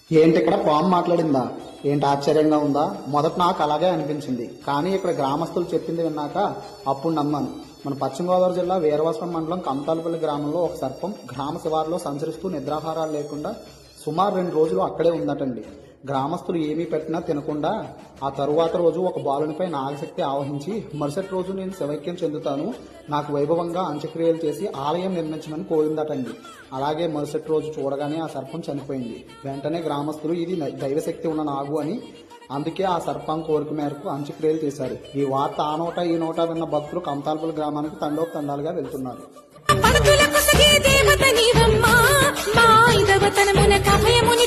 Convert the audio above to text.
ఏంటి ఇక్కడ పాము మాట్లాడిందా? ఏంటి ఆశ్చర్యంగా ఉందా? మొదట నాకు అలాగే అనిపించింది, కానీ ఇక్కడ గ్రామస్తులు చెప్పింది విన్నాక అప్పుడు నమ్మాను. మన పశ్చిమ గోదావరి జిల్లా వీరవాసరం మండలం కమతాలపల్లి గ్రామంలో ఒక సర్పం గ్రామ శివారులో సంచరిస్తూ నిద్రాహారాలు లేకుండా సుమారు 2 రోజులు అక్కడే ఉందటండి. గ్రామస్తులు ఏమీ పెట్టినా తినకుండా ఆ తరువాత రోజు ఒక బాలునిపై నాగశక్తి ఆవహించి మరుసటి రోజు నేను శివైక్యం చెందుతాను, నాకు వైభవంగా అంత్యక్రియలు చేసి ఆలయం నిర్మించమని కోరిందటండి. అలాగే మరుసటి రోజు చూడగానే ఆ సర్పం చనిపోయింది. వెంటనే గ్రామస్తులు ఇది దైవశక్తి ఉన్న నాగు అని, అందుకే ఆ సర్పం కోరిక మేరకు అంత్యక్రియలు చేశారు. ఈ వార్త ఆ నోట ఈ నోట విన్న భక్తులు కమతాలపల్లి గ్రామానికి తండోపతండాలుగా వెళ్తున్నారు. దేవత నీవమ్మా మా ఇదవతనమున కభయముని